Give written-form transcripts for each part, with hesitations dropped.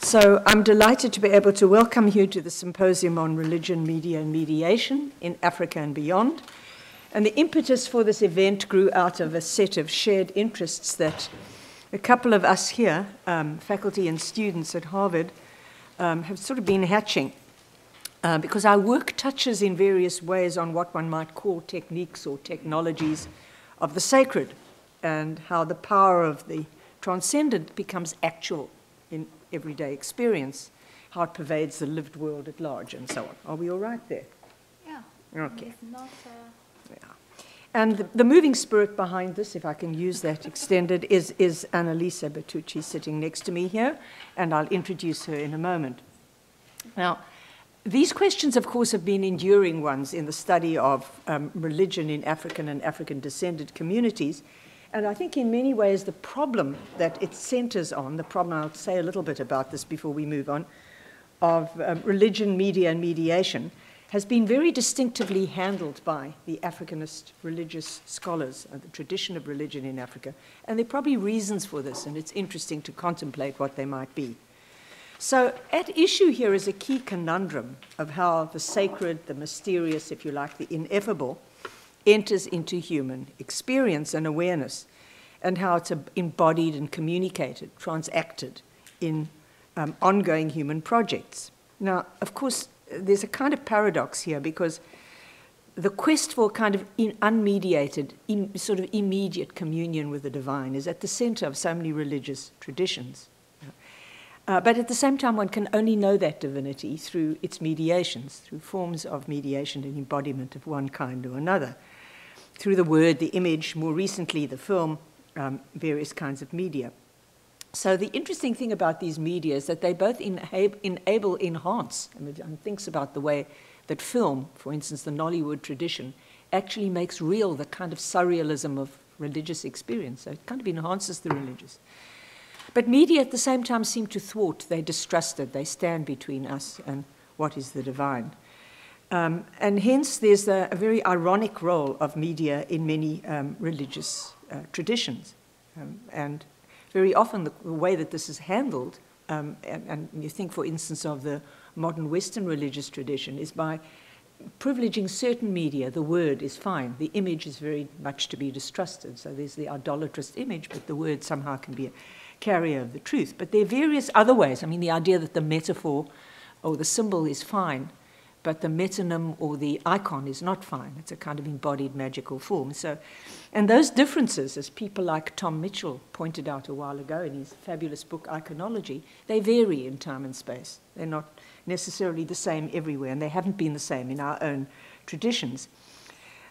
So I'm delighted to be able to welcome you to the Symposium on Religion, Media and Mediation in Africa and Beyond. And the impetus for this event grew out of a set of shared interests that a couple of us here, faculty and students at Harvard, have sort of been hatching. Because our work touches in various ways on what one might call techniques or technologies of the sacred, and how the power of the transcendent becomes actual in everyday experience, how it pervades the lived world at large, and so on. Are we all right there? Yeah. Okay. Not, yeah. And the moving spirit behind this, if I can use that extended, is Annalisa Butticci sitting next to me here, and I'll introduce her in a moment. Now, these questions, of course, have been enduring ones in the study of religion in African and African-descended communities. And I think in many ways the problem that it centers on, the problem, I'll say a little bit about this before we move on, of religion, media, and mediation, has been very distinctively handled by the Africanist religious scholars, the tradition of religion in Africa. And there are probably reasons for this, and it's interesting to contemplate what they might be. So at issue here is a key conundrum of how the sacred, the mysterious, if you like, the ineffable, enters into human experience and awareness, and how it's embodied and communicated, transacted in ongoing human projects. Now, of course, there's a kind of paradox here, because the quest for kind of unmediated, sort of immediate communion with the divine is at the center of so many religious traditions. But at the same time, one can only know that divinity through its mediations, through forms of mediation and embodiment of one kind or another, through the word, the image, more recently the film, various kinds of media. So the interesting thing about these media is that they both enhance. I mean, one thinks about the way that film, for instance, the Nollywood tradition, actually makes real the kind of surrealism of religious experience. So it kind of enhances the religious. But media at the same time seem to thwart. They distrust it. They stand between us and what is the divine. And hence there's a very ironic role of media in many religious traditions. And very often the way that this is handled, and you think, for instance, of the modern Western religious tradition, is by privileging certain media. The word is fine. The image is very much to be distrusted. So there's the idolatrous image, but the word somehow can be a carrier of the truth. But there are various other ways. I mean, the idea that the metaphor or the symbol is fine, but the metonym or the icon is not fine. It's a kind of embodied magical form. So, and those differences, as people like Tom Mitchell pointed out a while ago in his fabulous book, Iconology, they vary in time and space. They're not necessarily the same everywhere, and they haven't been the same in our own traditions.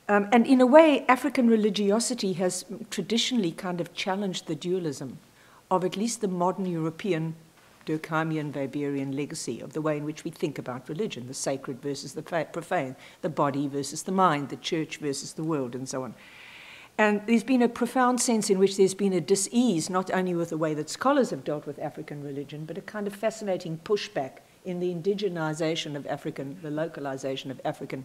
And in a way, African religiosity has traditionally kind of challenged the dualism of at least the modern European Durkheimian Weberian legacy of the way in which we think about religion, the sacred versus the profane, the body versus the mind, the church versus the world, and so on. And there's been a profound sense in which there's been a dis-ease, not only with the way that scholars have dealt with African religion, but a kind of fascinating pushback in the indigenization of African, the localization of African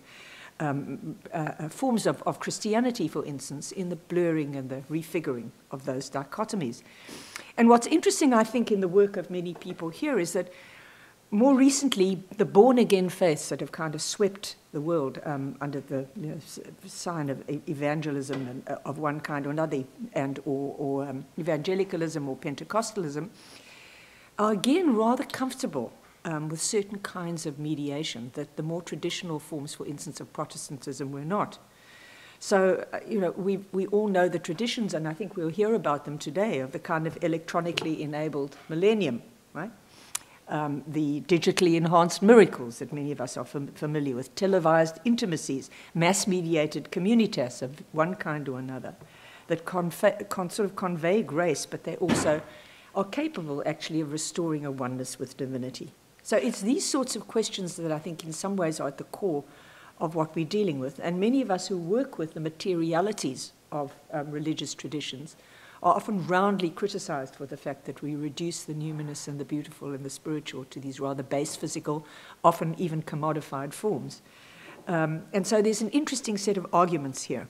forms of Christianity, for instance, in the blurring and the refiguring of those dichotomies. And what's interesting, I think, in the work of many people here is that more recently, the born-again faiths that have kind of swept the world under the sign of evangelism and, of one kind or another, and or evangelicalism or Pentecostalism, are again rather comfortable with certain kinds of mediation that the more traditional forms, for instance, of Protestantism were not. So, we all know the traditions, and I think we'll hear about them today, of the kind of electronically enabled millennium, right? The digitally enhanced miracles that many of us are familiar with, televised intimacies, mass-mediated communitas of one kind or another, that sort of convey grace, but they also are capable, actually, of restoring a oneness with divinity. So it's these sorts of questions that I think in some ways are at the core of what we're dealing with. And many of us who work with the materialities of religious traditions are often roundly criticized for the fact that we reduce the numinous and the beautiful and the spiritual to these rather base physical, often even commodified forms. And so there's an interesting set of arguments here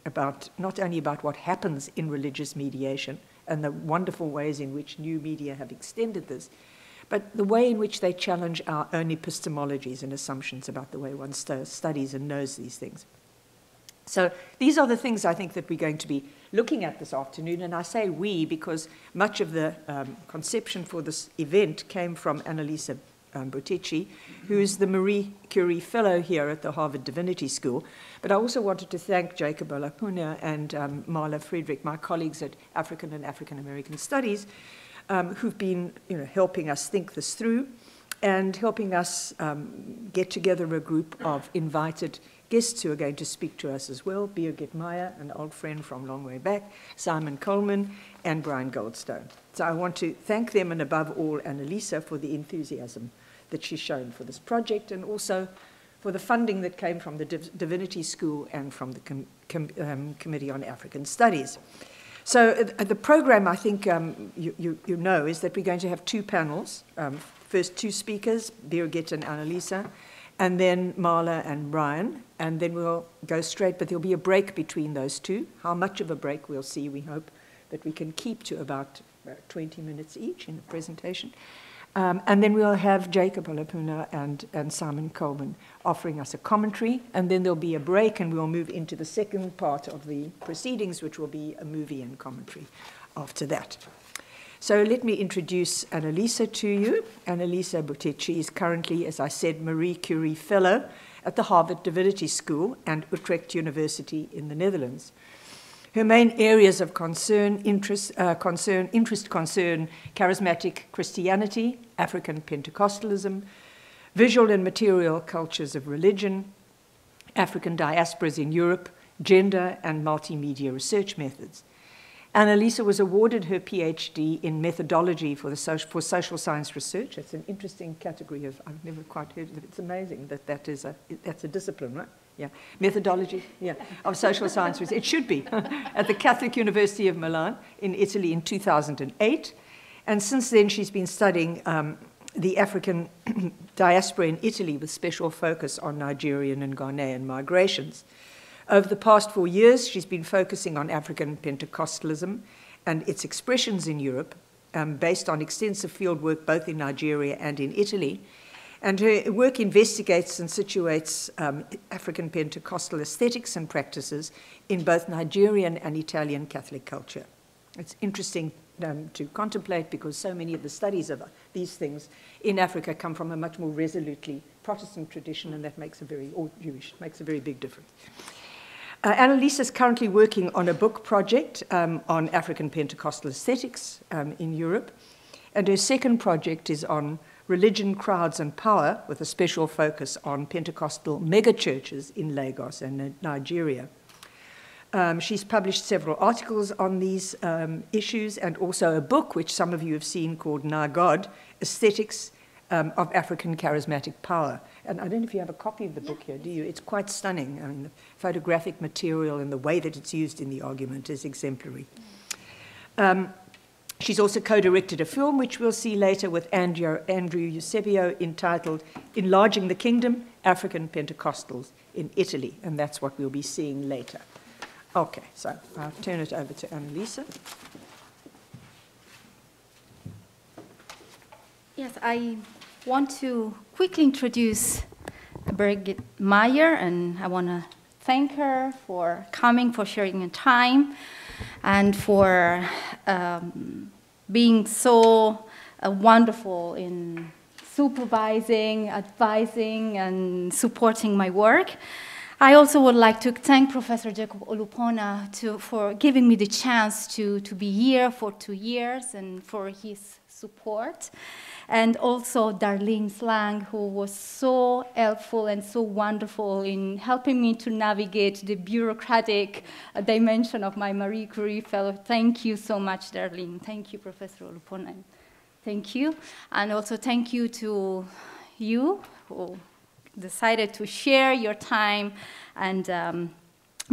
about not only about what happens in religious mediation and the wonderful ways in which new media have extended this, but the way in which they challenge our own epistemologies and assumptions about the way one studies and knows these things. So these are the things I think that we're going to be looking at this afternoon, and I say we because much of the conception for this event came from Annalisa Butticci, who's the Marie Curie Fellow here at the Harvard Divinity School. But I also wanted to thank Jacob Olupona and Marla, Frederick, my colleagues at African and African American Studies, who've been helping us think this through and helping us get together a group of invited guests who are going to speak to us as well: Brigit Meyer, an old friend from long way back, Simon Coleman, and Brian Goldstone. So I want to thank them, and above all, Annalisa, for the enthusiasm that she's shown for this project, and also for the funding that came from the Divinity School and from the Committee on African Studies. So the program, I think you know, is that we're going to have two panels. First two speakers, Brigit and Annalisa, and then Marla and Brian, and then we'll go straight, but there'll be a break between those two. How much of a break we'll see, we hope that we can keep to about 20 minutes each in the presentation. And then we'll have Jacob Olupona and Simon Coleman offering us a commentary, and then there'll be a break and we'll move into the second part of the proceedings, which will be a movie and commentary after that. So let me introduce Annalisa to you. Annalisa Butticci is currently, as I said, Marie Curie Fellow at the Harvard Divinity School and Utrecht University in the Netherlands. Her main areas of interest concern charismatic Christianity, African Pentecostalism, visual and material cultures of religion, African diasporas in Europe, gender and multimedia research methods. Annalisa was awarded her PhD in methodology for social science research. It's an interesting category of, I've never quite heard of it. It's amazing that that's a discipline, right? Yeah, methodology, yeah, of social science research. It should be, at the Catholic University of Milan in Italy in 2008. And since then, she's been studying the African diaspora in Italy with special focus on Nigerian and Ghanaian migrations. Over the past 4 years, she's been focusing on African Pentecostalism and its expressions in Europe, based on extensive field work both in Nigeria and in Italy. And her work investigates and situates African Pentecostal aesthetics and practices in both Nigerian and Italian Catholic culture. It's interesting to contemplate because so many of the studies of these things in Africa come from a much more resolutely Protestant tradition, and that makes or Jewish, makes a very big difference. Annalisa is currently working on a book project on African Pentecostal aesthetics in Europe, and her second project is on religion, crowds, and power, with a special focus on Pentecostal megachurches in Lagos and Nigeria. She's published several articles on these issues, and also a book which some of you have seen called Na God, Aesthetics of African Charismatic Power. And I don't know if you have a copy of the book here, do you? It's quite stunning. I mean, the photographic material and the way that it's used in the argument is exemplary. She's also co-directed a film, which we'll see later, with Andrew Eusebio, entitled Enlarging the Kingdom, African Pentecostals in Italy, and that's what we'll be seeing later. Okay, so I'll turn it over to Annalisa. Yes, I want to quickly introduce Brigit Meyer, and I want to thank her for coming, for sharing her time, and for being so wonderful in supervising, advising, and supporting my work. I also would like to thank Professor Jacob Olupona for giving me the chance to be here for 2 years and for his support. And also Darlene Slang, who was so helpful and so wonderful in helping me to navigate the bureaucratic dimension of my Marie Curie Fellow. Thank you so much, Darlene. Thank you, Professor Olupona. Thank you. And also thank you to you who decided to share your time and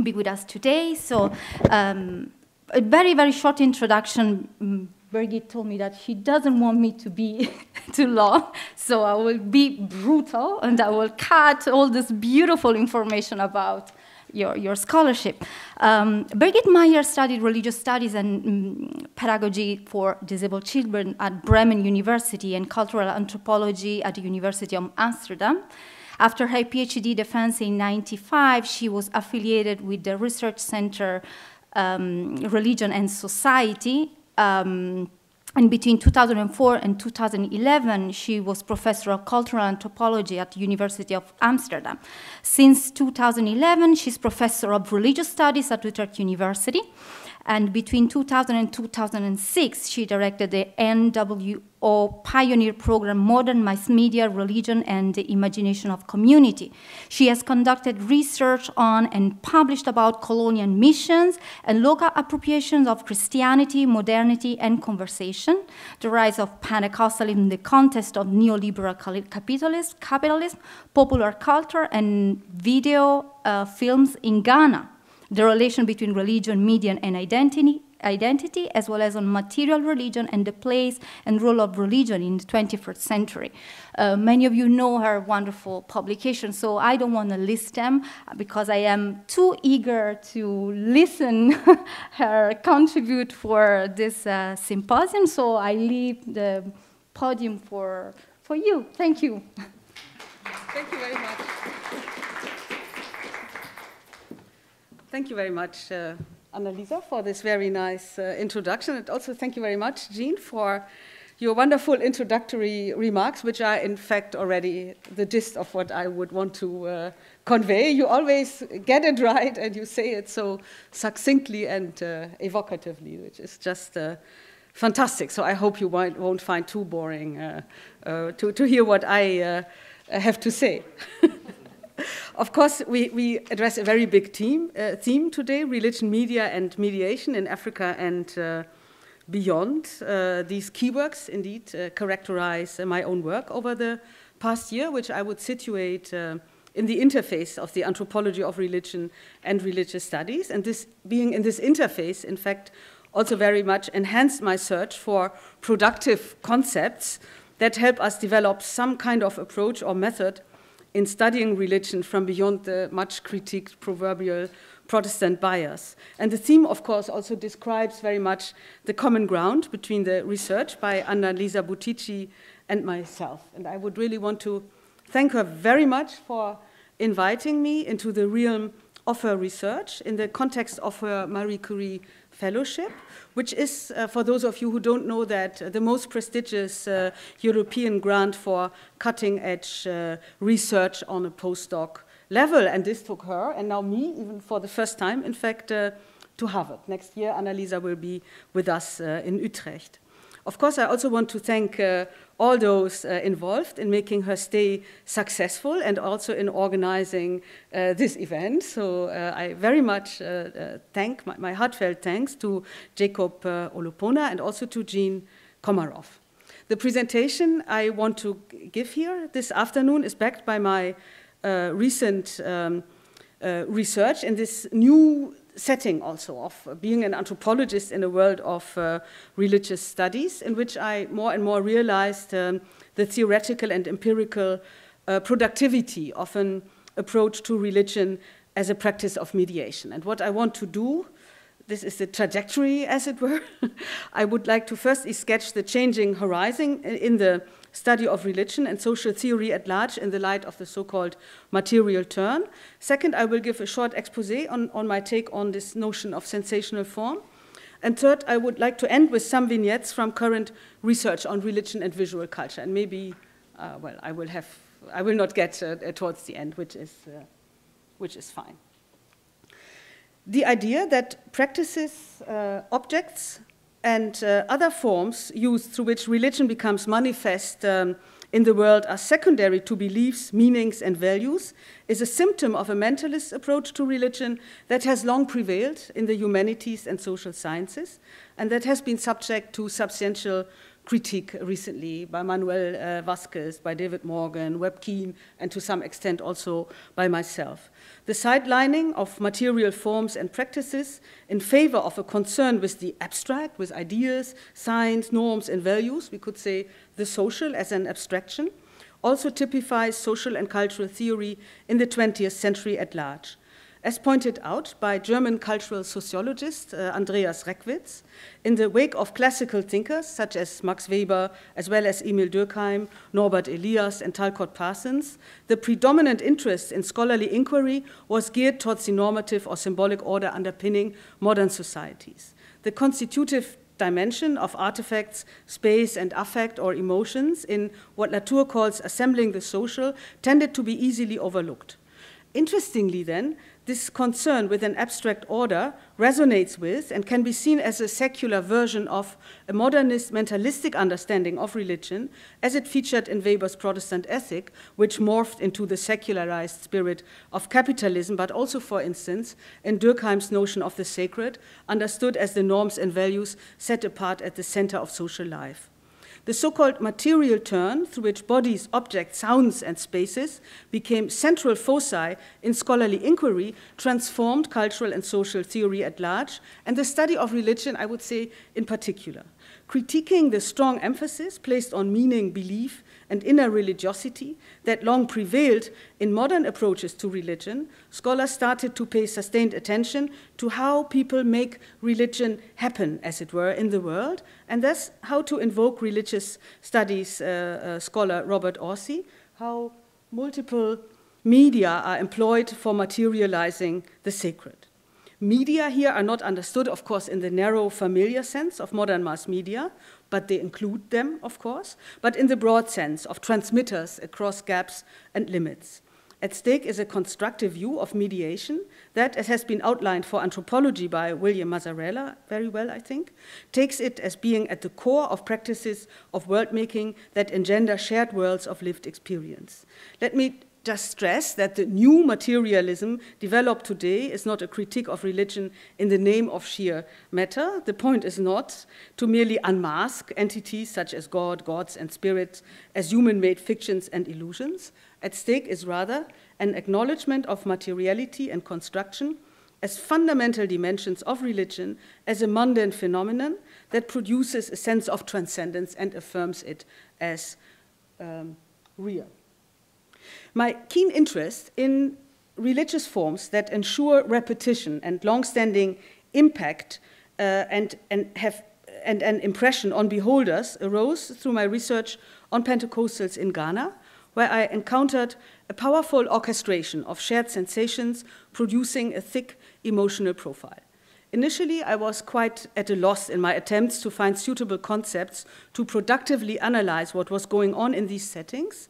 be with us today. So a very, very short introduction. Brigit told me that she doesn't want me to be too long, so I will be brutal and I will cut all this beautiful information about your scholarship. Brigit Meyer studied religious studies and pedagogy for disabled children at Bremen University and cultural anthropology at the University of Amsterdam. After her PhD defense in 1995, she was affiliated with the Research Center Religion and Society. And between 2004 and 2011, she was professor of cultural anthropology at the University of Amsterdam. Since 2011, she's professor of religious studies at Utrecht University. And between 2000 and 2006, she directed the NWO Pioneer Program, Modern Mass Media, Religion, and the Imagination of Community. She has conducted research on and published about colonial missions and local appropriations of Christianity, modernity, and conversation, the rise of Pentecostalism in the context of neoliberal capitalism, popular culture, and video films in Ghana, the relation between religion, media, and identity, as well as on material religion and the place and role of religion in the 21st century. Many of you know her wonderful publications, so I don't want to list them because I am too eager to listen her contribute for this symposium, so I leave the podium for you. Thank you. Thank you very much. Thank you very much, Annalisa, for this very nice introduction. And also thank you very much, Jean, for your wonderful introductory remarks, which are in fact already the gist of what I would want to convey. You always get it right and you say it so succinctly and evocatively, which is just fantastic. So I hope you won't find too boring to hear what I have to say. Of course, we address a very big theme today, religion, media, and mediation in Africa and beyond. These keywords indeed characterize my own work over the past year, which I would situate in the interface of the anthropology of religion and religious studies. And this being in this interface, in fact, also very much enhanced my search for productive concepts that help us develop some kind of approach or method in studying religion from beyond the much critiqued proverbial Protestant bias. And the theme, of course, also describes very much the common ground between the research by Annalisa Butticci and myself. And I would really want to thank her very much for inviting me into the realm of her research in the context of her Marie Curie Fellowship, which is, for those of you who don't know that, the most prestigious European grant for cutting-edge research on a postdoc level. And this took her, and now me, even for the first time, in fact, to Harvard. Next year, Annalisa will be with us in Utrecht. Of course, I also want to thank all those involved in making her stay successful and also in organizing this event. So I very much thank my heartfelt thanks to Jacob Olupona and also to Jean Comaroff. The presentation I want to give here this afternoon is backed by my recent research in this new setting also of being an anthropologist in a world of religious studies, in which I more and more realized the theoretical and empirical productivity of an approach to religion as a practice of mediation. And what I want to do, this is the trajectory, as it were. I would like to firstly sketch the changing horizon in the study of religion and social theory at large in the light of the so-called material turn. Second, I will give a short expose on my take on this notion of sensational form. And third, I would like to end with some vignettes from current research on religion and visual culture. And maybe, well, I will not get towards the end, which is fine. The idea that practices, objects, and other forms used through which religion becomes manifest in the world are secondary to beliefs, meanings, and values is a symptom of a mentalist approach to religion that has long prevailed in the humanities and social sciences, and that has been subject to substantial critique recently by Manuel Vasquez, by David Morgan, Webb Keane, and to some extent also by myself. The sidelining of material forms and practices in favor of a concern with the abstract, with ideas, signs, norms, and values, we could say the social as an abstraction, also typifies social and cultural theory in the 20th century at large. as pointed out by German cultural sociologist Andreas Reckwitz, in the wake of classical thinkers such as Max Weber, as well as Emil Durkheim, Norbert Elias, and Talcott Parsons, the predominant interest in scholarly inquiry was geared towards the normative or symbolic order underpinning modern societies. The constitutive dimension of artifacts, space, and affect or emotions in what Latour calls assembling the social tended to be easily overlooked. Interestingly then, this concern with an abstract order resonates with and can be seen as a secular version of a modernist mentalistic understanding of religion as it featured in Weber's Protestant ethic, which morphed into the secularized spirit of capitalism, but also, for instance, in Durkheim's notion of the sacred, understood as the norms and values set apart at the center of social life. The so-called material turn, through which bodies, objects, sounds, and spaces became central foci in scholarly inquiry, transformed cultural and social theory at large, and the study of religion, I would say, in particular. Critiquing the strong emphasis placed on meaning, belief, and inner religiosity that long prevailed in modern approaches to religion, scholars started to pay sustained attention to how people make religion happen, as it were, in the world, and thus how to invoke religious studies scholar Robert Orsi, how multiple media are employed for materializing the sacred. Media here are not understood, of course, in the narrow familiar sense of modern mass media, but they include them, of course, but in the broad sense of transmitters across gaps and limits. At stake is a constructive view of mediation that, as has been outlined for anthropology by William Mazzarella very well, I think, takes it as being at the core of practices of world-making that engender shared worlds of lived experience. Let me just stress that the new materialism developed today is not a critique of religion in the name of sheer matter. The point is not to merely unmask entities such as God, gods, and spirits as human-made fictions and illusions. At stake is rather an acknowledgement of materiality and construction as fundamental dimensions of religion as a mundane phenomenon that produces a sense of transcendence and affirms it as real. My keen interest in religious forms that ensure repetition and long-standing impact and an impression on beholders arose through my research on Pentecostals in Ghana, where I encountered a powerful orchestration of shared sensations producing a thick emotional profile. Initially, I was quite at a loss in my attempts to find suitable concepts to productively analyze what was going on in these settings,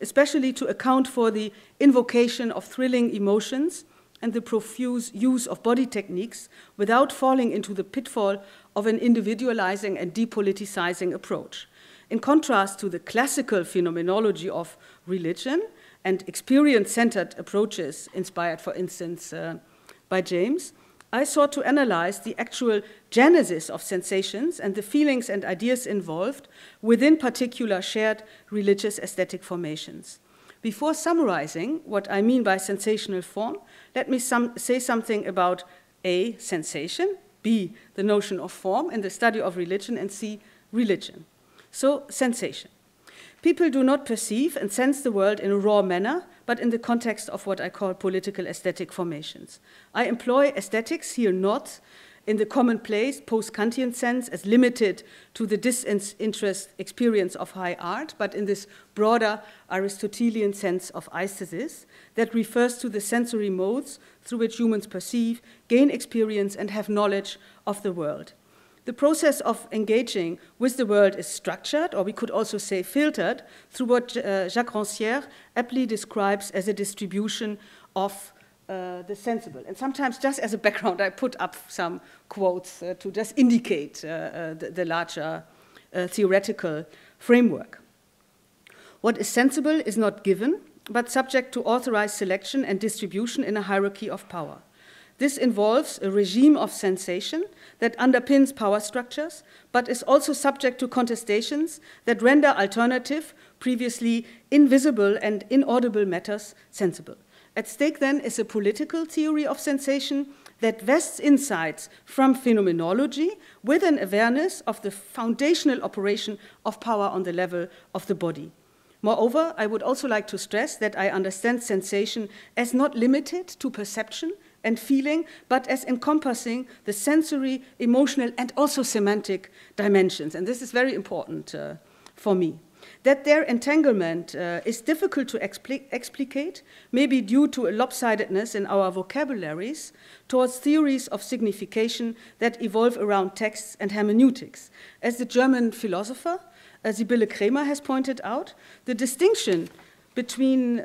especially to account for the invocation of thrilling emotions and the profuse use of body techniques without falling into the pitfall of an individualizing and depoliticizing approach. In contrast to the classical phenomenology of religion and experience-centered approaches inspired, for instance, by James, I sought to analyze the actual genesis of sensations and the feelings and ideas involved within particular shared religious aesthetic formations. Before summarizing what I mean by sensational form, let me say something about A, sensation, B, the notion of form in the study of religion, and C, religion. So, sensation. People do not perceive and sense the world in a raw manner, but in the context of what I call political aesthetic formations. I employ aesthetics here not in the commonplace post-Kantian sense as limited to the disinterest experience of high art, but in this broader Aristotelian sense of aesthesis that refers to the sensory modes through which humans perceive, gain experience, and have knowledge of the world. The process of engaging with the world is structured, or we could also say filtered, through what Jacques Rancière aptly describes as a distribution of the sensible. And sometimes, just as a background, I put up some quotes to just indicate the larger theoretical framework. What is sensible is not given, but subject to authorized selection and distribution in a hierarchy of power. This involves a regime of sensation that underpins power structures, but is also subject to contestations that render alternative, previously invisible and inaudible matters sensible. At stake, then, is a political theory of sensation that vests insights from phenomenology with an awareness of the foundational operation of power on the level of the body. Moreover, I would also like to stress that I understand sensation as not limited to perception and feeling, but as encompassing the sensory, emotional, and also semantic dimensions. And this is very important for me. That their entanglement is difficult to explicate, maybe due to a lopsidedness in our vocabularies towards theories of signification that evolve around texts and hermeneutics. As the German philosopher Sibylle Krämer has pointed out, the distinction between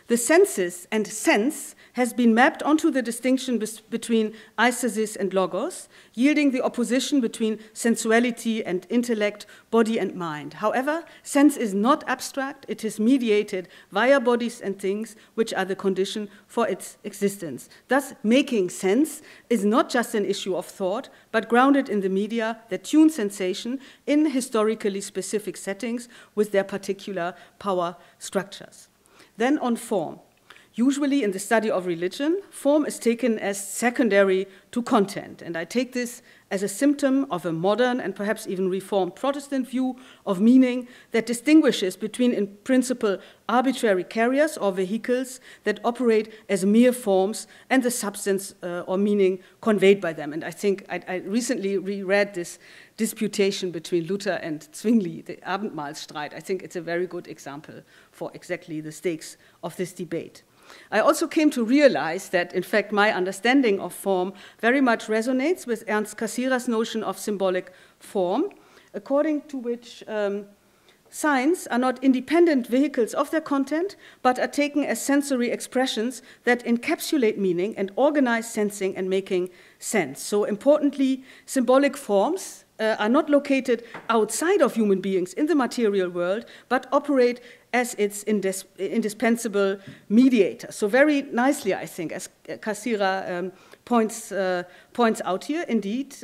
the senses and sense has been mapped onto the distinction between eistasis and logos, yielding the opposition between sensuality and intellect, body and mind. However, sense is not abstract, it is mediated via bodies and things, which are the condition for its existence. Thus, making sense is not just an issue of thought, but grounded in the media that tune sensation in historically specific settings with their particular power structures. Then on form. Usually in the study of religion, form is taken as secondary to content, and I take this as a symptom of a modern and perhaps even Reformed Protestant view of meaning that distinguishes between, in principle, arbitrary carriers or vehicles that operate as mere forms and the substance or meaning conveyed by them. And I think I recently reread this disputation between Luther and Zwingli, the Abendmahlstreit. I think it's a very good example for exactly the stakes of this debate. I also came to realize that, in fact, my understanding of form very much resonates with Ernst Cassirer's notion of symbolic form, according to which signs are not independent vehicles of their content, but are taken as sensory expressions that encapsulate meaning and organize sensing and making sense. So importantly, symbolic forms are not located outside of human beings in the material world, but operate as its indispensable mediator. So very nicely, I think, as Cassirer points out here, indeed,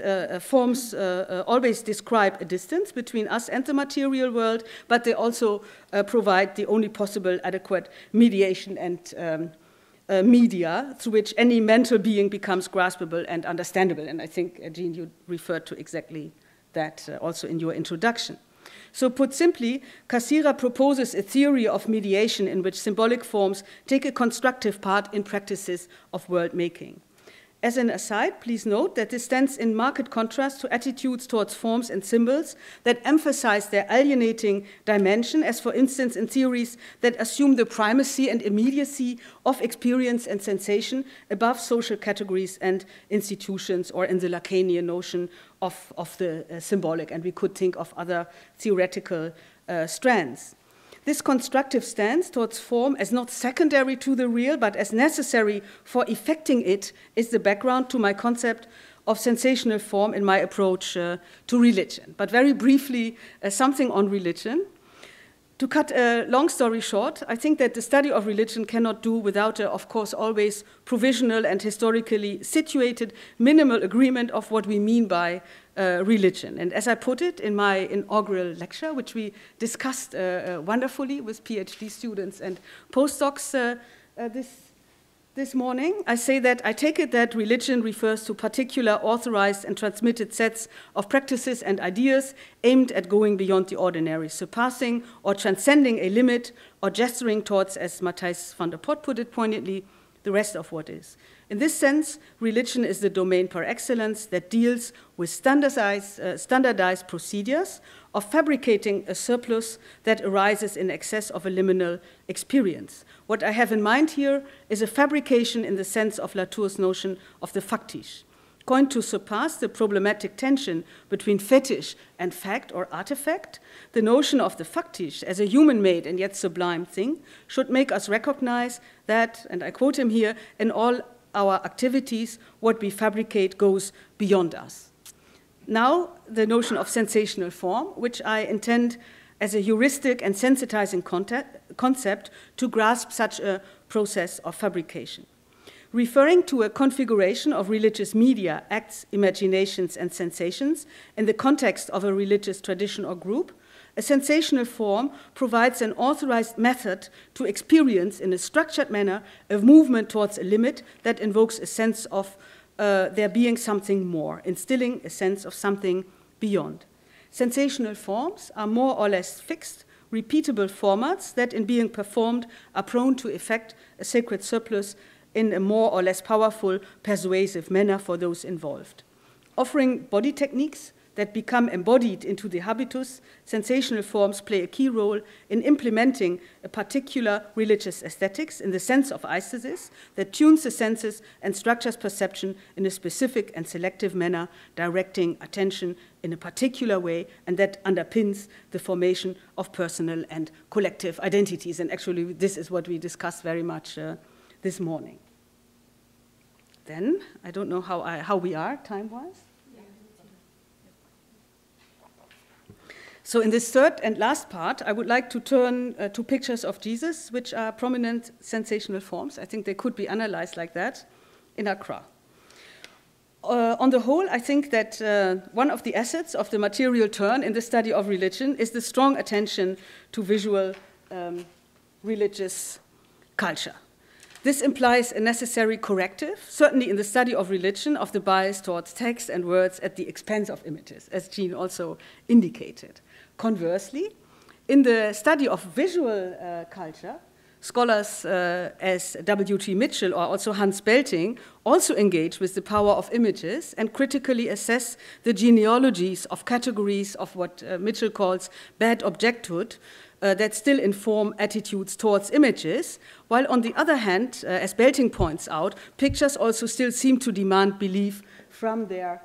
forms always describe a distance between us and the material world, but they also provide the only possible adequate mediation and media through which any mental being becomes graspable and understandable. And I think, Jean, you referred to exactly that also in your introduction. So put simply, Cassirer proposes a theory of mediation in which symbolic forms take a constructive part in practices of world making. As an aside, please note that this stands in marked contrast to attitudes towards forms and symbols that emphasize their alienating dimension, as for instance in theories that assume the primacy and immediacy of experience and sensation above social categories and institutions, or in the Lacanian notion of the symbolic, and we could think of other theoretical strands. This constructive stance towards form as not secondary to the real, but as necessary for effecting it, is the background to my concept of sensational form in my approach to religion. But very briefly, something on religion. To cut a long story short, I think that the study of religion cannot do without a, of course, always provisional and historically situated minimal agreement of what we mean by religion. And as I put it in my inaugural lecture, which we discussed wonderfully with PhD students and postdocs this morning, I say that I take it that religion refers to particular authorized and transmitted sets of practices and ideas aimed at going beyond the ordinary, surpassing or transcending a limit or gesturing towards, as Matthijs van der Pot put it poignantly, the rest of what is. In this sense, religion is the domain par excellence that deals with standardized procedures of fabricating a surplus that arises in excess of a liminal experience. What I have in mind here is a fabrication in the sense of Latour's notion of the factice, going to surpass the problematic tension between fetish and fact or artifact. The notion of the factice as a human-made and yet sublime thing should make us recognize that, and I quote him here, in all our activities, what we fabricate goes beyond us. Now, the notion of sensational form, which I intend as a heuristic and sensitizing concept to grasp such a process of fabrication. Referring to a configuration of religious media, acts, imaginations, and sensations in the context of a religious tradition or group, a sensational form provides an authorized method to experience in a structured manner a movement towards a limit that invokes a sense of there being something more, instilling a sense of something beyond. Sensational forms are more or less fixed, repeatable formats that, in being performed, are prone to effect a sacred surplus in a more or less powerful, persuasive manner for those involved. Offering body techniques that become embodied into the habitus, sensational forms play a key role in implementing a particular religious aesthetics in the sense of aesthesis that tunes the senses and structures perception in a specific and selective manner, directing attention in a particular way, and that underpins the formation of personal and collective identities. And actually, this is what we discussed very much this morning. Then, I don't know how we are time-wise. So in this third and last part, I would like to turn to pictures of Jesus, which are prominent sensational forms. I think they could be analyzed like that in Accra. On the whole, I think that one of the assets of the material turn in the study of religion is the strong attention to visual religious culture. This implies a necessary corrective, certainly in the study of religion, of the bias towards text and words at the expense of images, as Jean also indicated. Conversely, in the study of visual culture, scholars as W.T. Mitchell or also Hans Belting also engage with the power of images and critically assess the genealogies of categories of what Mitchell calls bad objecthood that still inform attitudes towards images, while on the other hand, as Belting points out, pictures also still seem to demand belief from their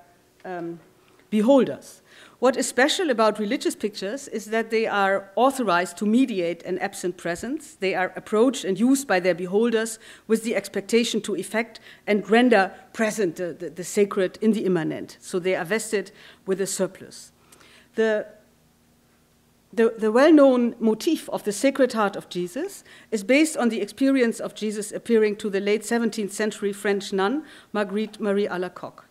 beholders. What is special about religious pictures is that they are authorized to mediate an absent presence. They are approached and used by their beholders with the expectation to effect and render present the sacred in the immanent. So they are vested with a surplus. The well-known motif of the Sacred Heart of Jesus is based on the experience of Jesus appearing to the late 17th century French nun, Marguerite Marie Alacoque,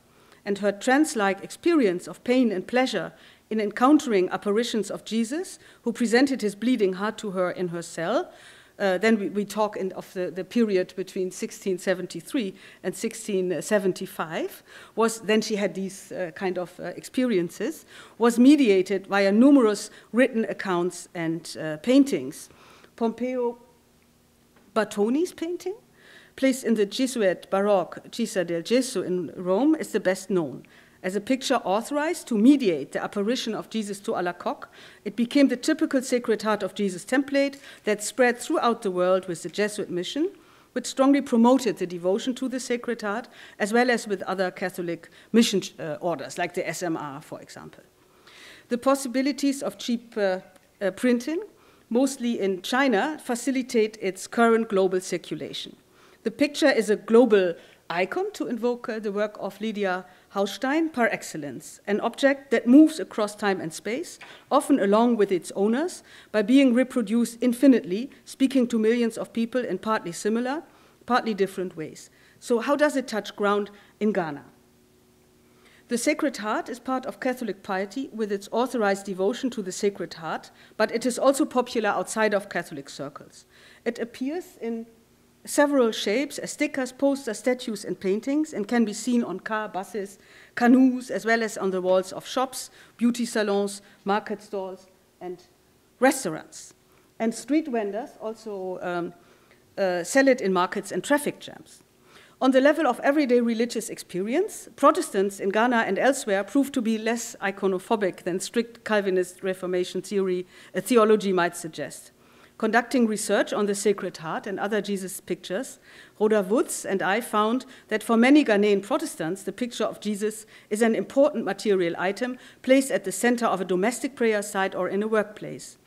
and her trance-like experience of pain and pleasure in encountering apparitions of Jesus, who presented his bleeding heart to her in her cell. Then we talk of the period between 1673 and 1675, then she had these kind of experiences, was mediated via numerous written accounts and paintings. Pompeo Battoni's painting, placed in the Jesuit Baroque Chiesa del Gesso in Rome, is the best known. As a picture authorized to mediate the apparition of Jesus to Alacoque, it became the typical Sacred Heart of Jesus template that spread throughout the world with the Jesuit mission, which strongly promoted the devotion to the Sacred Heart, as well as with other Catholic mission orders, like the SMR, for example. The possibilities of cheap printing, mostly in China, facilitate its current global circulation. The picture is a global icon, to invoke the work of Lydia Haustein, par excellence, an object that moves across time and space, often along with its owners, by being reproduced infinitely, speaking to millions of people in partly similar, partly different ways. So how does it touch ground in Ghana? The Sacred Heart is part of Catholic piety with its authorized devotion to the Sacred Heart, but it is also popular outside of Catholic circles. It appears in several shapes as stickers, posters, statues, and paintings, and can be seen on car, buses, canoes, as well as on the walls of shops, beauty salons, market stalls, and restaurants. And street vendors also sell it in markets and traffic jams. On the level of everyday religious experience, Protestants in Ghana and elsewhere prove to be less iconophobic than strict Calvinist Reformation theology might suggest. Conducting research on the Sacred Heart and other Jesus pictures, Rhoda Woods and I found that for many Ghanaian Protestants, the picture of Jesus is an important material item placed at the center of a domestic prayer site or in a workplace.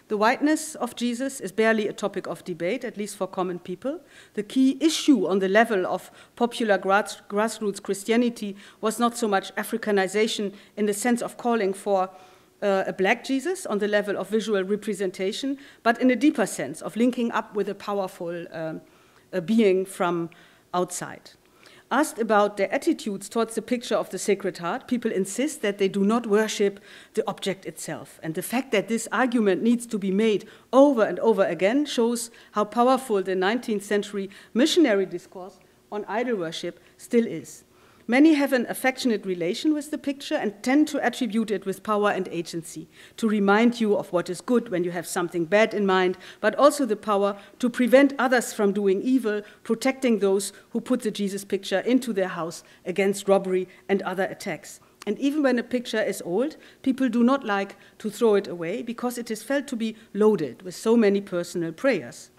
The whiteness of Jesus is barely a topic of debate, at least for common people. The key issue on the level of popular grassroots Christianity was not so much Africanization in the sense of calling for a black Jesus on the level of visual representation, but in a deeper sense of linking up with a powerful being from outside. Asked about their attitudes towards the picture of the Sacred Heart, people insist that they do not worship the object itself. And the fact that this argument needs to be made over and over again shows how powerful the 19th century missionary discourse on idol worship still is. Many have an affectionate relation with the picture and tend to attribute it with power and agency, to remind you of what is good when you have something bad in mind, but also the power to prevent others from doing evil, protecting those who put the Jesus picture into their house against robbery and other attacks. And even when a picture is old, people do not like to throw it away because it is felt to be loaded with so many personal prayers.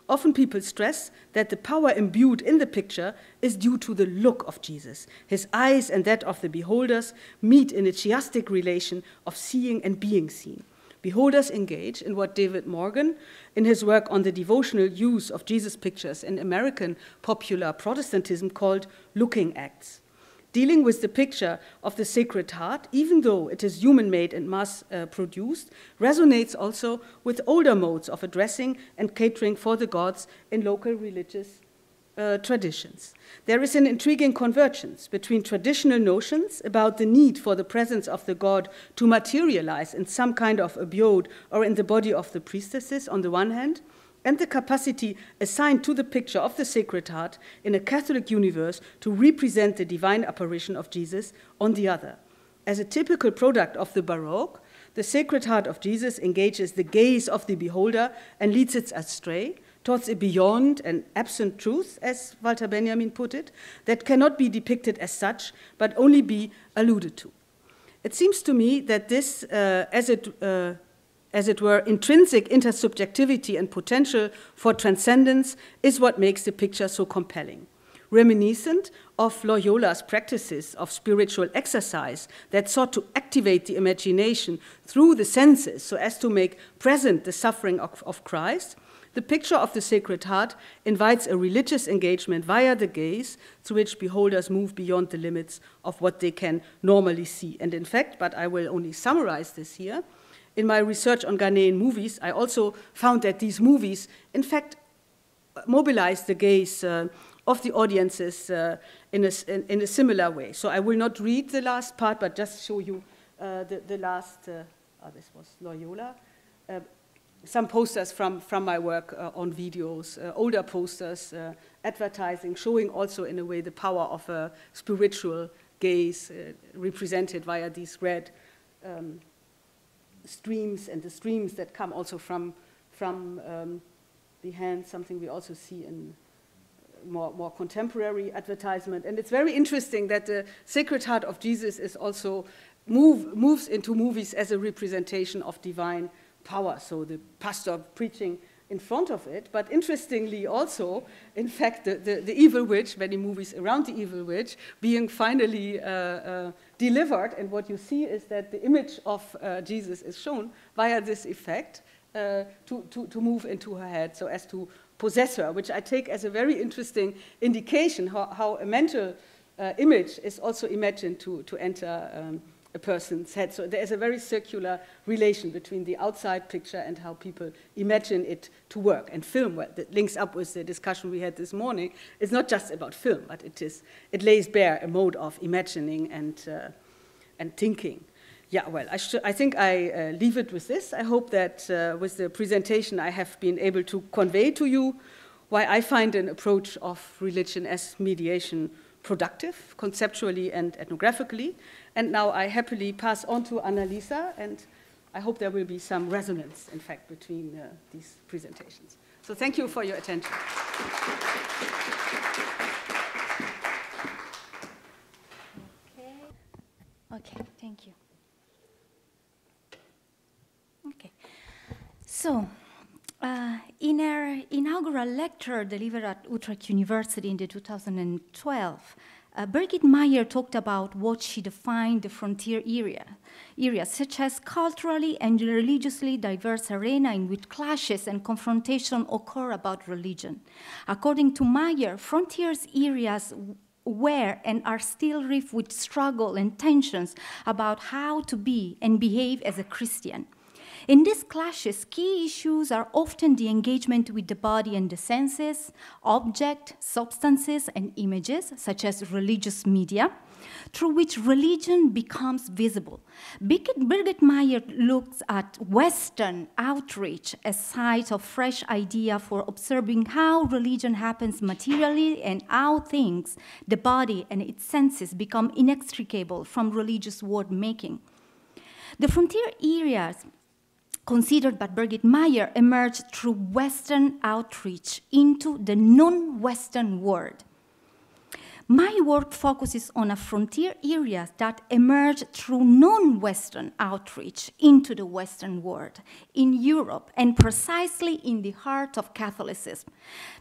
Often people stress that the power imbued in the picture is due to the look of Jesus. His eyes and that of the beholders meet in a chiastic relation of seeing and being seen. Beholders engage in what David Morgan, in his work on the devotional use of Jesus pictures in American popular Protestantism, called looking acts. Dealing with the picture of the Sacred Heart, even though it is human-made and mass-produced, resonates also with older modes of addressing and catering for the gods in local religious traditions. There is an intriguing convergence between traditional notions about the need for the presence of the god to materialize in some kind of abode or in the body of the priestesses on the one hand, and the capacity assigned to the picture of the Sacred Heart in a Catholic universe to represent the divine apparition of Jesus on the other. As a typical product of the Baroque, the Sacred Heart of Jesus engages the gaze of the beholder and leads it astray towards a beyond and absent truth, as Walter Benjamin put it, that cannot be depicted as such, but only be alluded to. It seems to me that this, as it were, intrinsic intersubjectivity and potential for transcendence is what makes the picture so compelling. Reminiscent of Loyola's practices of spiritual exercise that sought to activate the imagination through the senses so as to make present the suffering of Christ, the picture of the Sacred Heart invites a religious engagement via the gaze through which beholders move beyond the limits of what they can normally see. And in fact, but I will only summarize this here, in my research on Ghanaian movies, I also found that these movies, in fact, mobilize the gaze of the audiences in a similar way. So I will not read the last part, but just show you the last, this was Loyola, some posters from my work on videos, older posters, advertising, showing also in a way the power of a spiritual gaze represented via these red streams, and the streams that come also from the hand, something we also see in more contemporary advertisement. And it's very interesting that the Sacred Heart of Jesus is also moves into movies as a representation of divine power. So the pastor preaching in front of it, but interestingly also, in fact, the evil witch, many movies around the evil witch, being finally delivered, and what you see is that the image of Jesus is shown via this effect to move into her head so as to possess her, which I take as a very interesting indication how a mental image is also imagined to enter a person's head. So there is a very circular relation between the outside picture and how people imagine it to work. And film, well, that links up with the discussion we had this morning, is not just about film, but it lays bare a mode of imagining and thinking. Yeah, well, I think I leave it with this. I hope that with the presentation I have been able to convey to you why I find an approach of religion as mediation productive, conceptually and ethnographically. And now I happily pass on to Annalisa, and I hope there will be some resonance, in fact, between these presentations. So thank you for your attention. Okay, thank you. Okay, so in her inaugural lecture delivered at Utrecht University in 2012, Brigit Meyer talked about what she defined the frontier areas such as culturally and religiously diverse arena in which clashes and confrontation occur about religion. According to Meyer, frontiers areas were and are still rife with struggle and tensions about how to be and behave as a Christian. In these clashes, key issues are often the engagement with the body and the senses, objects, substances, and images, such as religious media, through which religion becomes visible. Birgit Meyer looks at Western outreach as site of fresh idea for observing how religion happens materially and how things, the body and its senses, become inextricable from religious word-making. The frontier areas considered by Birgit Meyer emerged through Western outreach into the non-Western world. My work focuses on frontier areas that emerge through non-Western outreach into the Western world, in Europe, and precisely in the heart of Catholicism.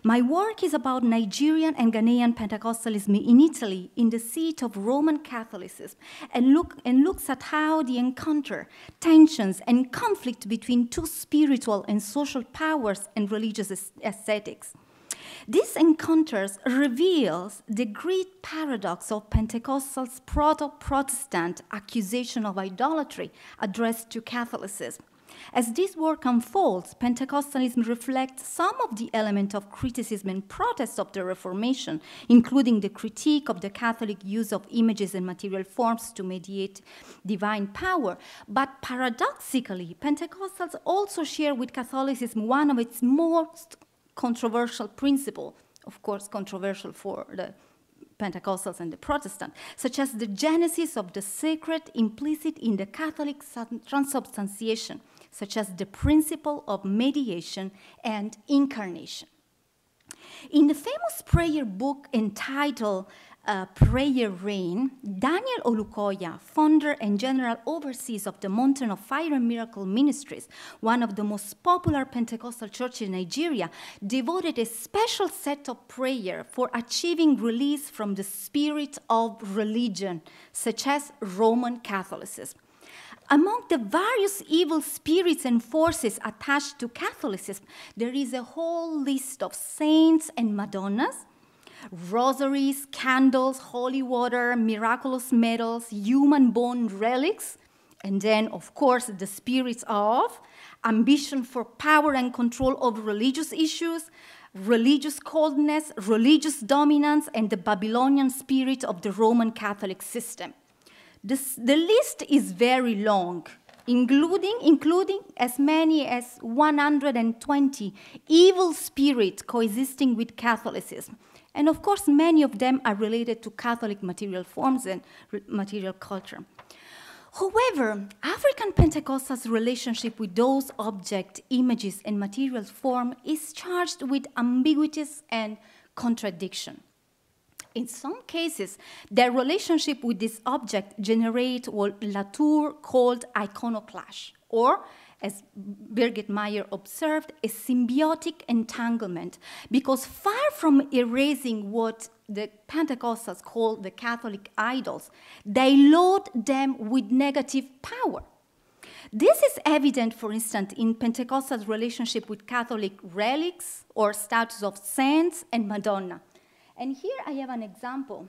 My work is about Nigerian and Ghanaian Pentecostalism in Italy, in the seat of Roman Catholicism, and looks at how the encounter, tensions, and conflict between two spiritual and social powers and religious aesthetics. These encounters reveals the great paradox of Pentecostals' proto-Protestant accusation of idolatry addressed to Catholicism. As this work unfolds, Pentecostalism reflects some of the elements of criticism and protest of the Reformation, including the critique of the Catholic use of images and material forms to mediate divine power. But paradoxically, Pentecostals also share with Catholicism one of its most controversial principle, of course controversial for the Pentecostals and the Protestant, such as the genesis of the sacred implicit in the Catholic transubstantiation, such as the principle of mediation and incarnation. In the famous prayer book entitled Prayer Rain, Daniel Olukoya, founder and general overseer of the Mountain of Fire and Miracle Ministries, one of the most popular Pentecostal churches in Nigeria, devoted a special set of prayer for achieving release from the spirit of religion, such as Roman Catholicism. Among the various evil spirits and forces attached to Catholicism, there is a whole list of saints and Madonnas, rosaries, candles, holy water, miraculous medals, human bone relics, and then, of course, the spirits of ambition for power and control over religious issues, religious coldness, religious dominance, and the Babylonian spirit of the Roman Catholic system. The list is very long, including as many as 120 evil spirits coexisting with Catholicism. And of course, many of them are related to Catholic material forms and material culture. However, African Pentecostals' relationship with those objects, images, and material form is charged with ambiguities and contradiction. In some cases, their relationship with this object generates what Latour called iconoclash, or, as Birgit Meyer observed, a symbiotic entanglement, because far from erasing what the Pentecostals call the Catholic idols, they load them with negative power. This is evident, for instance, in Pentecostals' relationship with Catholic relics or statues of saints and Madonna. And here I have an example.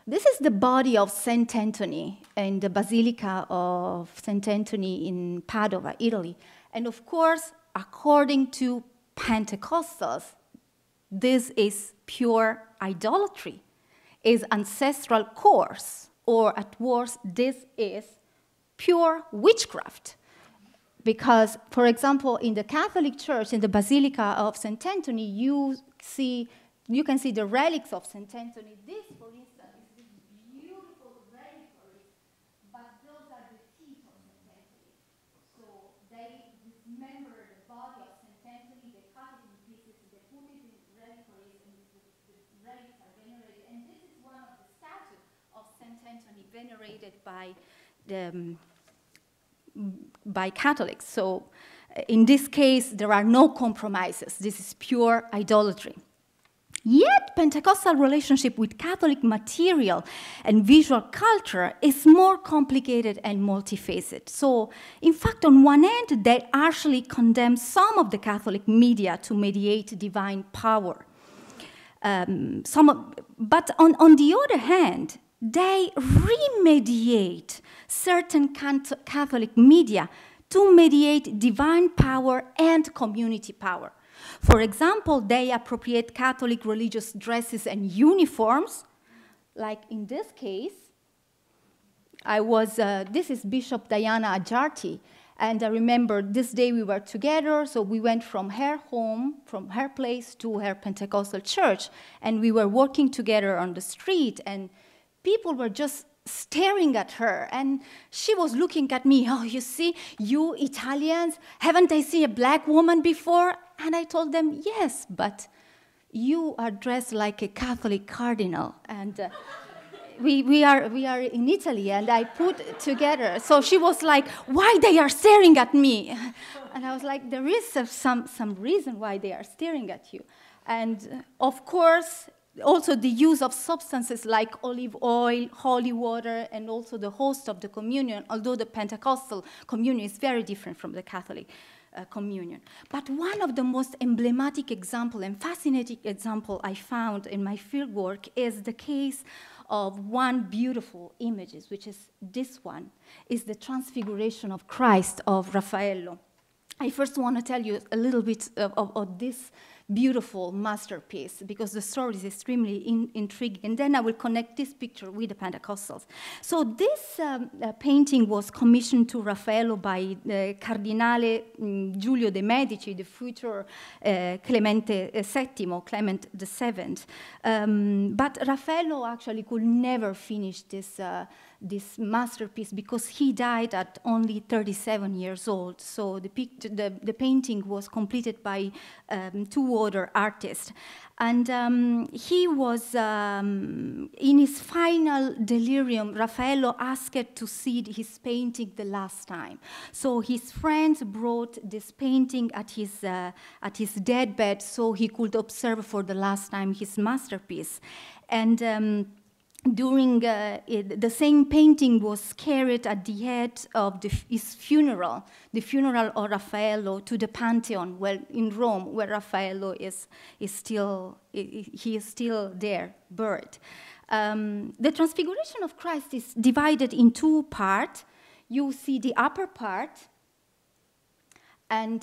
This is the body of Saint Anthony in the Basilica of Saint Anthony in Padua, Italy. And of course, according to Pentecostals, this is pure idolatry, is ancestral curse, or at worst, this is pure witchcraft. Because, for example, in the Catholic Church, in the Basilica of Saint Anthony, you can see the relics of Saint Anthony. This, for instance, is this beautiful reliquary, but those are the teeth of Saint Anthony. So they dismember the body of Saint Anthony, they cut it in pieces, they put it in reliquaries, and the relics are venerated. And this is one of the statues of Saint Anthony venerated by Catholics. So in this case, there are no compromises. This is pure idolatry. Yet, Pentecostal relationship with Catholic material and visual culture is more complicated and multifaceted. So, in fact, on one end, they harshly condemn some of the Catholic media to mediate divine power. But on the other hand, they remediate certain Catholic media to mediate divine power and community power. For example, they appropriate Catholic religious dresses and uniforms, like in this case, this is Bishop Diana Ajarti, and I remember this day we were together, so we went from her home, from her place to her Pentecostal church, and we were walking together on the street, and people were just staring at her, and she was looking at me. Oh, you see, you Italians, haven't I seen a black woman before? And I told them, yes, but you are dressed like a Catholic cardinal, and we are in Italy, and I put together. So she was like, why they are staring at me? And I was like, there is some reason why they are staring at you. And of course, also the use of substances like olive oil, holy water, and also the host of the communion, although the Pentecostal communion is very different from the Catholic communion. But one of the most emblematic example and fascinating example I found in my fieldwork is the case of one beautiful images, which is this one, is the Transfiguration of Christ of Raffaello. I first want to tell you a little bit of this beautiful masterpiece, because the story is extremely intriguing, and then I will connect this picture with the Pentecostals. So this painting was commissioned to Raffaello by Cardinale Giulio de' Medici, the future Clement VII. But Raffaello actually could never finish this masterpiece because he died at only 37 years old. So the painting was completed by two other artists. And he was, in his final delirium, Raffaello asked to see his painting the last time. So his friends brought this painting at his deathbed so he could observe for the last time his masterpiece. And during the same painting was carried at the head of his funeral, the funeral of Raffaello, to the Pantheon, in Rome, where Raffaello is still there, buried. The Transfiguration of Christ is divided in two parts. You see the upper part, and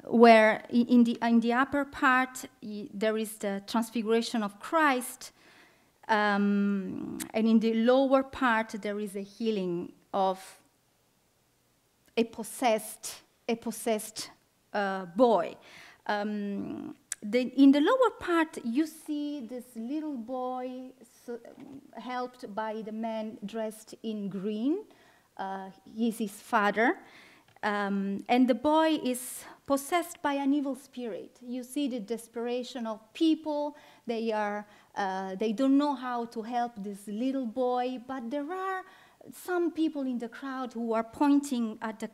where in the upper part there is the Transfiguration of Christ. And in the lower part, there is a healing of a possessed boy. In the lower part, you see this little boy helped by the man dressed in green. He's his father. And the boy is possessed by an evil spirit. You see the desperation of people. They don't know how to help this little boy, but there are some people in the crowd who are pointing at the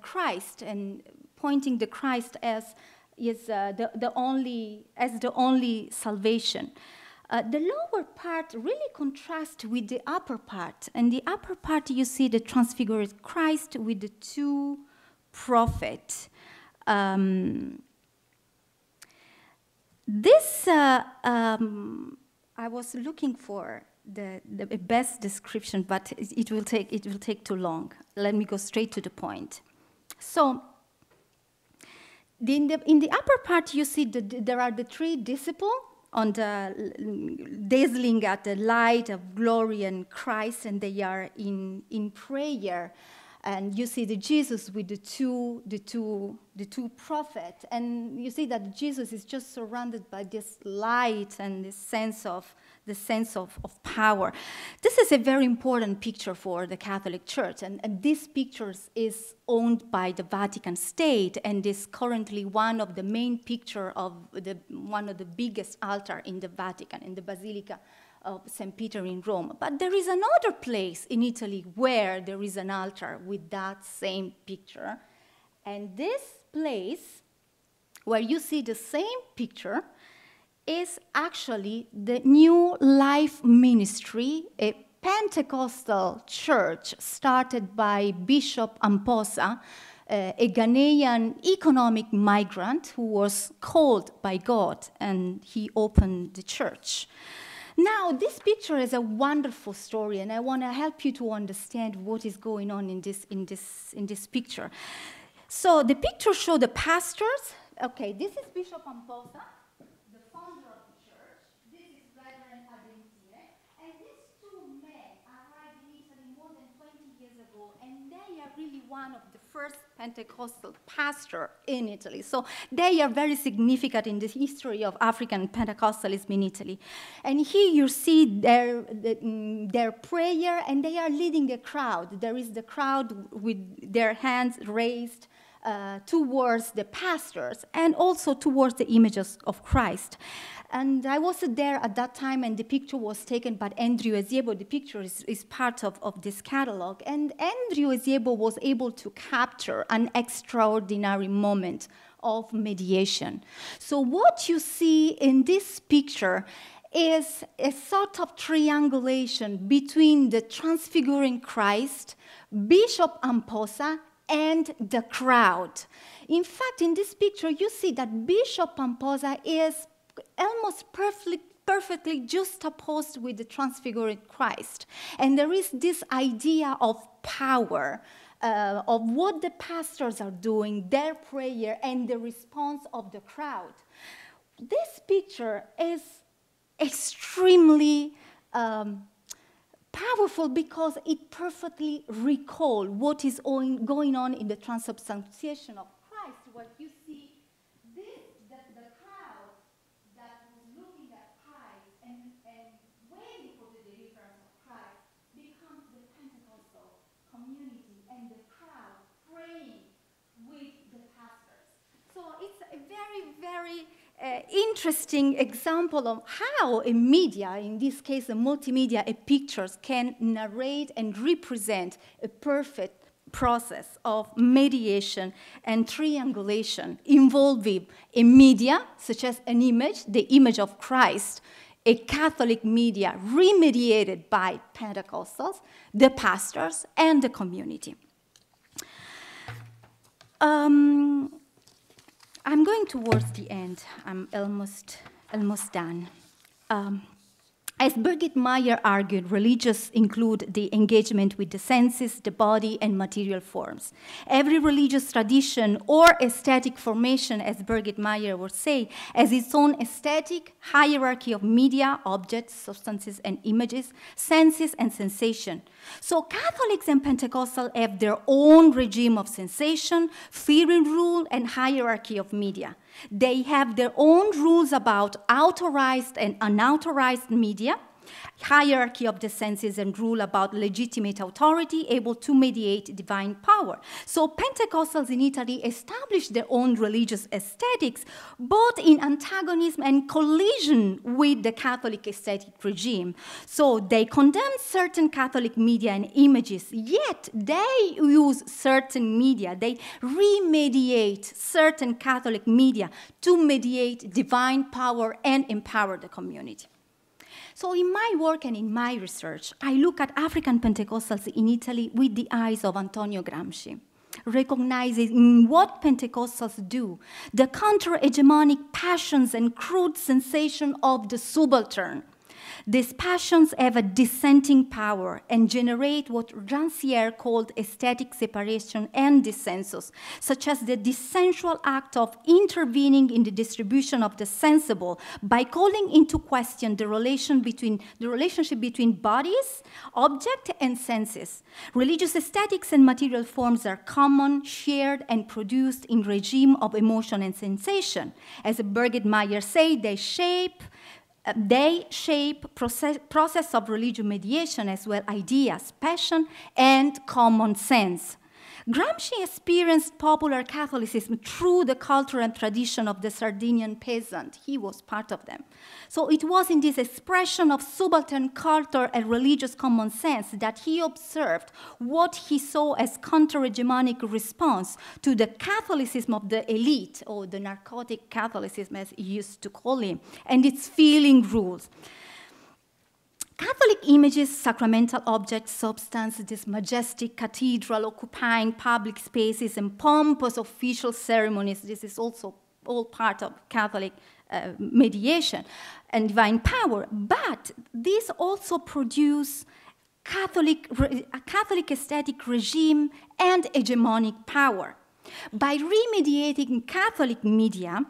Christ and pointing the Christ as the only salvation. The lower part really contrasts with the upper part. And the upper part, you see the transfigured Christ with the two prophets. I was looking for the best description, but it will take too long. Let me go straight to the point. So, in the upper part, you see there are the three disciples on dazzling at the light of glory and Christ, and they are in prayer. And you see the Jesus with the two prophets, and you see that Jesus is just surrounded by this light and this sense of power. This is a very important picture for the Catholic Church, and this picture is owned by the Vatican State, and is currently one of the main picture of one of the biggest altar in the Vatican, in the Basilica of St. Peter in Rome. But there is another place in Italy where there is an altar with that same picture. And this place, where you see the same picture, is actually the New Life Ministry, a Pentecostal church started by Bishop Amposa, a Ghanaian economic migrant who was called by God, and he opened the church. Now, this picture is a wonderful story, and I want to help you to understand what is going on in this picture. So the picture shows the pastors. Okay, this is Bishop Amposa, the founder of the church. This is Reverend Adentine. And these two men arrived in Italy more than 20 years ago, and they are really one of the first Pentecostal pastors in Italy. So they are very significant in the history of African Pentecostalism in Italy. And here you see their prayer, and they are leading the crowd. There is the crowd with their hands raised towards the pastors and also towards the images of Christ. And I was there at that time, and the picture was taken by Andrew Eziebo. The picture is part of this catalog. And Andrew Eziebo was able to capture an extraordinary moment of mediation. So what you see in this picture is a sort of triangulation between the transfiguring Christ, Bishop Amposa, and the crowd. In fact, in this picture, you see that Bishop Amposa is almost perfectly juxtaposed with the transfigured Christ. And there is this idea of power, of what the pastors are doing, their prayer, and the response of the crowd. This picture is extremely powerful because it perfectly recalls what is going on in the transubstantiation of Christ, where you see the crowd that was looking at Christ and waiting for the deliverance of Christ becomes the Pentecostal community and the crowd praying with the pastors. So it's a very, very interesting example of how a media, in this case a multimedia, a pictures, can narrate and represent a perfect process of mediation and triangulation involving a media, such as an image, the image of Christ, a Catholic media remediated by Pentecostals, the pastors, and the community. I'm going towards the end. I'm almost done. As Birgit Meyer argued, religious include the engagement with the senses, the body, and material forms. Every religious tradition or aesthetic formation, as Birgit Meyer would say, has its own aesthetic hierarchy of media, objects, substances, and images, senses, and sensation. So Catholics and Pentecostals have their own regime of sensation, feeling rule, and hierarchy of media. They have their own rules about authorized and unauthorized media, hierarchy of the senses, and rule about legitimate authority able to mediate divine power. So Pentecostals in Italy established their own religious aesthetics, both in antagonism and collision with the Catholic aesthetic regime. So they condemn certain Catholic media and images, yet they use certain media, they remediate certain Catholic media to mediate divine power and empower the community. So in my work and in my research, I look at African Pentecostals in Italy with the eyes of Antonio Gramsci, recognizing what Pentecostals do, the counter-hegemonic passions and crude sensation of the subaltern. These passions have a dissenting power and generate what Rancière called aesthetic separation and dissensus, such as the dissensual act of intervening in the distribution of the sensible by calling into question the relationship between bodies, object, and senses. Religious aesthetics and material forms are common, shared, and produced in regime of emotion and sensation. As Birgit Meyer said, they shape process of religious mediation as well ideas, passion, and common sense. Gramsci experienced popular Catholicism through the culture and tradition of the Sardinian peasant. He was part of them. So it was in this expression of subaltern culture and religious common sense that he observed what he saw as counter-hegemonic response to the Catholicism of the elite, or the narcotic Catholicism as he used to call him, and its feeling rules. Catholic images, sacramental objects, substance, this majestic cathedral occupying public spaces and pompous official ceremonies, this is also all part of Catholic mediation and divine power. But this also produced a Catholic aesthetic regime and hegemonic power. By remediating Catholic media,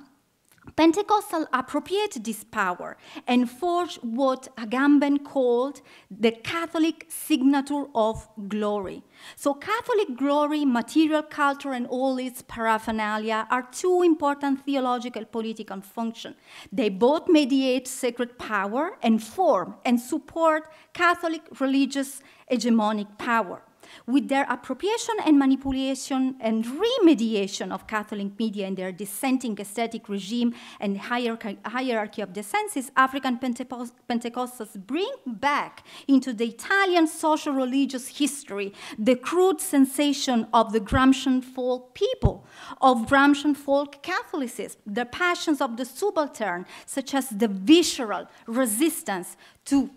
Pentecostals appropriated this power and forged what Agamben called the Catholic signature of glory. So Catholic glory, material culture, and all its paraphernalia are two important theological political functions. They both mediate sacred power and form and support Catholic religious hegemonic power. With their appropriation and manipulation and remediation of Catholic media and their dissenting aesthetic regime and hierarchy of the senses, African Pentecostals bring back into the Italian social religious history the crude sensation of the Gramscian folk people, of Gramscian folk Catholicism, the passions of the subaltern, such as the visceral resistance to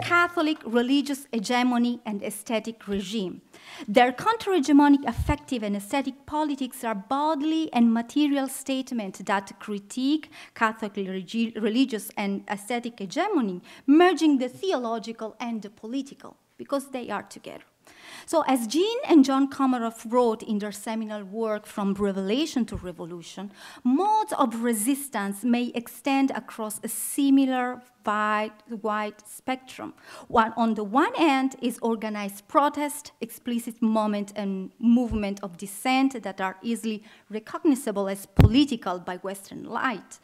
Catholic religious hegemony and aesthetic regime. Their counter-hegemonic affective and aesthetic politics are bodily and material statements that critique Catholic religious and aesthetic hegemony, merging the theological and the political, because they are together. So as Jean and John Comaroff wrote in their seminal work From Revelation to Revolution, modes of resistance may extend across a similar wide spectrum. One, on the one hand is organized protest, explicit moment and movement of dissent that are easily recognizable as political by Western light.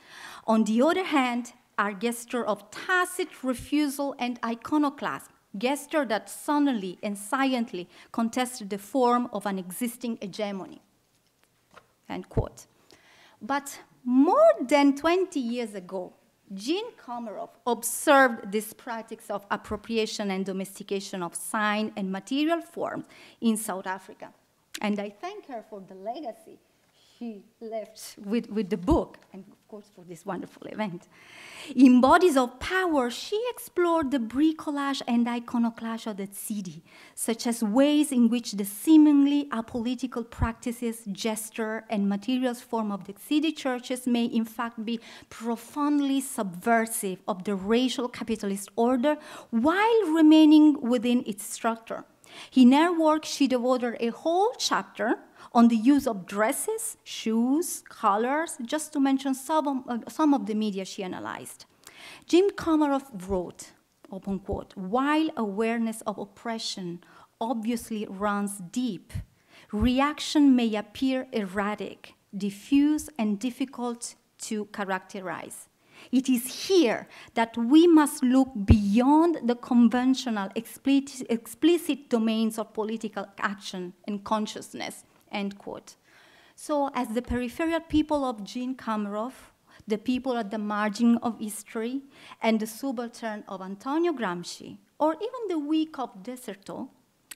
On the other hand are gestures of tacit refusal and iconoclasm, gesture that suddenly and silently contested the form of an existing hegemony, end quote. But more than 20 years ago, Jean Comaroff observed this practice of appropriation and domestication of sign and material forms in South Africa. And I thank her for the legacy she left with the book, and of course for this wonderful event. In Bodies of Power, she explored the bricolage and iconoclast of the city, such as ways in which the seemingly apolitical practices, gesture, and materials form of the city churches may in fact be profoundly subversive of the racial capitalist order while remaining within its structure. In her work, she devoted a whole chapter on the use of dresses, shoes, colors, just to mention some of the media she analyzed. Jim Comaroff wrote, open quote, while awareness of oppression obviously runs deep, reaction may appear erratic, diffuse, and difficult to characterize. It is here that we must look beyond the conventional explicit domains of political action and consciousness, end quote. So as the peripheral people of Jean Comaroff, the people at the margin of history, and the subaltern of Antonio Gramsci, or even the weak of Deserto,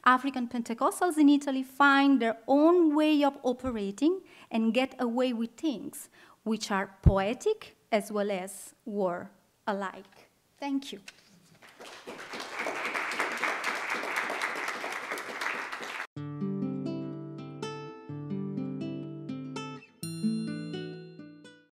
African Pentecostals in Italy find their own way of operating and get away with things which are poetic as well as war alike. Thank you.